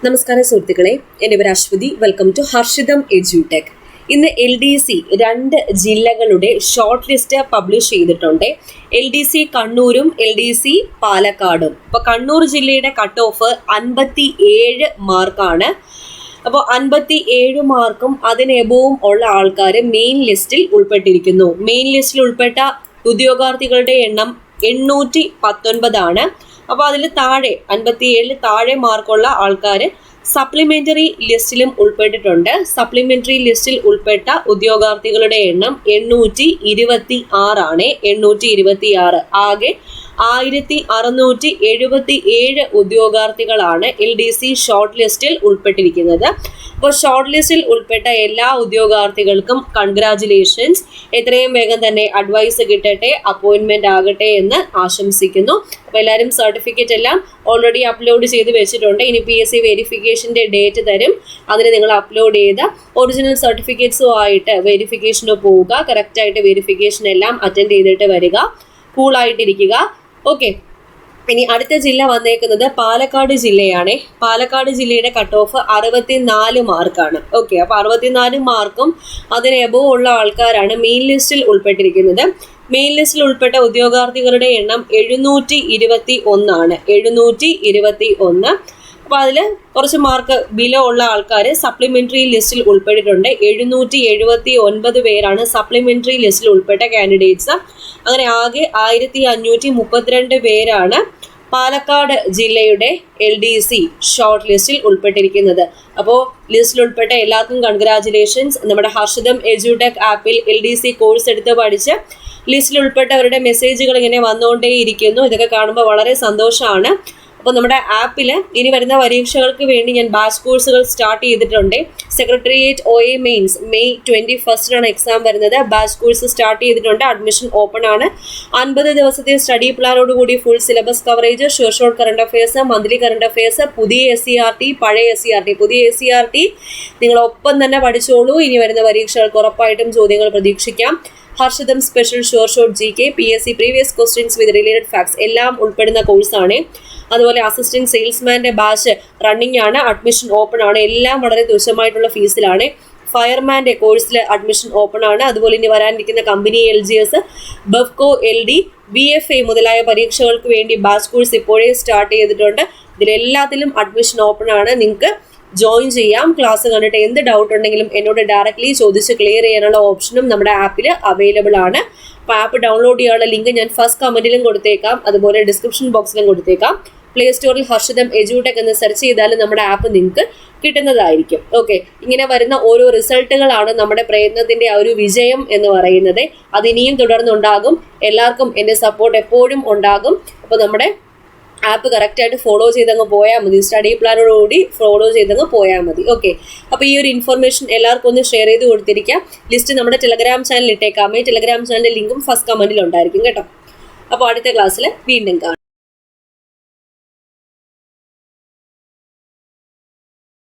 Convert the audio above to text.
നമസ്കാരം സുഹൃത്തുക്കളെ, എൻ്റെ പേര് Aswathy. Welcome to Harshitham edutech. ഇന്ന് LDC 2 ജില്ലകളുടെ ഷോർട്ട് ലിസ്റ്റ് പബ്ലിഷ് ചെയ്തിട്ടുണ്ട്. LDC കണ്ണൂരും LDC പാലക്കാടും. അപ്പോൾ കണ്ണൂർ ജില്ലയുടെ കട്ട് ഓഫ് 57 മാർക്കാണ്. അപ്പോൾ 57 മാർക്കും അതിന് എബോവും ഉള്ള ആൾക്കാർ മെയിൻ ലിസ്റ്റിൽ ഉൾപ്പെട്ടിരിക്കുന്നു. മെയിൻ ലിസ്റ്റിൽ ഉൾപ്പെട്ട ഉദ്യോഗാർത്ഥികളുടെ എണ്ണം 819 അപ്പോൾ അതിൽ താഴെ 57 താഴെ മാർക്കുള്ള ആൾക്കാർ സപ്ലിമെന്ററി ലിസ്റ്റിലും ഉൾപ്പെട്ടിട്ടുണ്ട്. സപ്ലിമെന്ററി ലിസ്റ്റിൽ ഉൾപ്പെട്ട ഉദ്യോഗാർത്ഥികളുടെ എണ്ണം 826 ആണ്. 826 ആകെ 1677 ഉദ്യോഗാർത്ഥികളാണ് LDC ഷോർട്ട് ലിസ്റ്റിൽ ഉൾപ്പെട്ടിരിക്കുന്നത്. അപ്പോൾ ഷോർട്ട് ലിസ്റ്റിൽ ഉൾപ്പെട്ട എല്ലാ ഉദ്യോഗാർത്ഥികൾക്കും കൺഗ്രാജുലേഷൻസ്. എത്രയും വേഗം തന്നെ അഡ്വൈസ് കിട്ടട്ടെ, അപ്പോയിൻമെന്റ് ആകട്ടെ എന്ന് ആശംസിക്കുന്നു. അപ്പോൾ എല്ലാവരും സർട്ടിഫിക്കറ്റ് എല്ലാം ഓൾറെഡി അപ്ലോഡ് ചെയ്ത് വെച്ചിട്ടുണ്ട്. ഇനി PSC വെരിഫിക്കേഷൻ്റെ ഡേറ്റ് തരും. അതിന് നിങ്ങൾ അപ്ലോഡ് ചെയ്ത ഒറിജിനൽ സർട്ടിഫിക്കറ്റ്സും ആയിട്ട് വെരിഫിക്കേഷന് പോവുക. കറക്റ്റായിട്ട് വെരിഫിക്കേഷൻ എല്ലാം അറ്റൻഡ് ചെയ്തിട്ട് വരിക. കൂളായിട്ടിരിക്കുക. ഓക്കെ, ഇനി അടുത്ത ജില്ല വന്നേക്കുന്നത് പാലക്കാട് ജില്ലയാണ്. പാലക്കാട് ജില്ലയുടെ കട്ട് ഓഫ് 64 മാർക്കാണ്. ഓക്കെ, അപ്പോൾ 64 മാർക്കും അതിന് എബോവ് ഉള്ള ആൾക്കാരാണ് മെയിൻ ലിസ്റ്റിൽ ഉൾപ്പെട്ടിരിക്കുന്നത്. മെയിൻ ലിസ്റ്റിൽ ഉൾപ്പെട്ട ഉദ്യോഗാർത്ഥികളുടെ എണ്ണം 721 ആണ്. 721. അപ്പോൾ അതിൽ കുറച്ച് മാർക്ക് ബിലോ ഉള്ള ആൾക്കാർ സപ്ലിമെന്ററി ലിസ്റ്റിൽ ഉൾപ്പെട്ടിട്ടുണ്ട്. 779 പേരാണ് സപ്ലിമെന്ററി ലിസ്റ്റിൽ ഉൾപ്പെട്ട കാൻഡിഡേറ്റ്സ്. അങ്ങനെ ആകെ 1532 പേരാണ് പാലക്കാട് ജില്ലയുടെ LDC ഷോർട്ട് ലിസ്റ്റിൽ ഉൾപ്പെട്ടിരിക്കുന്നത്. അപ്പോൾ ലിസ്റ്റിൽ ഉൾപ്പെട്ട എല്ലാവർക്കും കൺഗ്രാജുലേഷൻസ്. നമ്മുടെ ഹർഷിതം എഡ്യൂടെക് ആപ്പിൽ LDC കോഴ്സ് എടുത്ത് പഠിച്ച് ലിസ്റ്റിൽ ഉൾപ്പെട്ടവരുടെ മെസ്സേജുകൾ ഇങ്ങനെ വന്നുകൊണ്ടേയിരിക്കുന്നു. ഇതൊക്കെ കാണുമ്പോൾ വളരെ സന്തോഷമാണ്. അപ്പോൾ നമ്മുടെ ആപ്പിൽ ഇനി വരുന്ന പരീക്ഷകൾക്ക് വേണ്ടി ഞാൻ ബാച്ച് കോഴ്സുകൾ സ്റ്റാർട്ട് ചെയ്തിട്ടുണ്ട്. Secretariat OA mains May 21 exam വരുന്നത്. ബാച്ച് കോഴ്സ് സ്റ്റാർട്ട് ചെയ്തിട്ടുണ്ട്. അഡ്മിഷൻ ഓപ്പൺ ആണ്. 50 ദിവസത്തെ സ്റ്റഡി പ്ലാനോട് കൂടി full syllabus coverage, short current affairs, monthly current affairs, പുതിയ SCRT, പഴയ SCRT. പുതിയ SCRT നിങ്ങളൊപ്പം തന്നെ പഠിച്ചോളൂ. ഇനി വരുന്ന പരീക്ഷകൾക്ക് ഉറപ്പായിട്ടും ചോദ്യങ്ങൾ പ്രതീക്ഷിക്കാം. Harshitham special short GK, PSC previous questions with related facts എല്ലാം ഉൾപ്പെടുന്ന കോഴ്സാണ്. അതുപോലെ അസിസ്റ്റന്റ് സെയിൽസ്മാൻ്റെ ബാച്ച് റണ്ണിംഗ് ആണ്. അഡ്മിഷൻ ഓപ്പൺ ആണ്. എല്ലാം വളരെ തുച്ഛമായിട്ടുള്ള ഫീസിലാണ്. ഫയർമാൻ്റെ കോഴ്സിൽ അഡ്മിഷൻ ഓപ്പൺ ആണ്. അതുപോലെ ഇനി വരാനിരിക്കുന്ന company LGS, Bevco, LD, BFA മുതലായ പരീക്ഷകൾക്ക് വേണ്ടി ബാച്ച് കോഴ്സ് ഇപ്പോഴേ സ്റ്റാർട്ട് ചെയ്തിട്ടുണ്ട്. ഇതിലെല്ലാത്തിലും അഡ്മിഷൻ ഓപ്പൺ ആണ്. നിങ്ങൾക്ക് ജോയിൻ ചെയ്യാം. ക്ലാസ് കണ്ടിട്ട് എന്ത് ഡൗട്ട് ഉണ്ടെങ്കിലും എന്നോട് ഡയറക്റ്റ്ലി ചോദിച്ച് ക്ലിയർ ചെയ്യാനുള്ള ഓപ്ഷനും നമ്മുടെ ആപ്പിൽ അവൈലബിൾ ആണ്. അപ്പോൾ ആപ്പ് ഡൗൺലോഡ് ചെയ്യാനുള്ള ലിങ്ക് ഞാൻ ഫസ്റ്റ് കമൻറ്റിലും കൊടുത്തേക്കാം, അതുപോലെ ഡിസ്ക്രിപ്ഷൻ ബോക്സിലും കൊടുത്തേക്കാം. പ്ലേ സ്റ്റോറിൽ ഹർഷിതം എഡ്യൂടെക് എന്ന് സെർച്ച് ചെയ്താലും നമ്മുടെ ആപ്പ് നിങ്ങൾക്ക് കിട്ടുന്നതായിരിക്കും. ഓക്കെ, ഇങ്ങനെ വരുന്ന ഓരോ റിസൾട്ടുകളാണ് നമ്മുടെ പ്രയത്നത്തിൻ്റെ ആ ഒരു വിജയം എന്ന് പറയുന്നത്. അതിനിയും തുടർന്നുണ്ടാകും. എല്ലാവർക്കും എൻ്റെ സപ്പോർട്ട് എപ്പോഴും ഉണ്ടാകും. അപ്പോൾ നമ്മുടെ ആപ്പ് കറക്റ്റായിട്ട് ഫോളോ ചെയ്തങ്ങ് പോയാൽ മതി. സ്റ്റഡി പ്ലാനോടുകൂടി ഫോളോ ചെയ്തങ്ങ് പോയാൽ മതി. ഓക്കെ, അപ്പോൾ ഈ ഒരു ഇൻഫർമേഷൻ എല്ലാവർക്കും ഒന്ന് ഷെയർ ചെയ്ത് കൊടുത്തിരിക്കാം. ലിസ്റ്റ് നമ്മുടെ ടെലഗ്രാം ചാനൽ ഇട്ടേക്കാമേ. ടെലഗ്രാം ചാനലിൻ്റെ ലിങ്കും ഫസ്റ്റ് കമൻറ്റിൽ ഉണ്ടായിരിക്കും കേട്ടോ. അപ്പോൾ അടുത്ത ക്ലാസ്സിൽ വീണ്ടും കാണാം.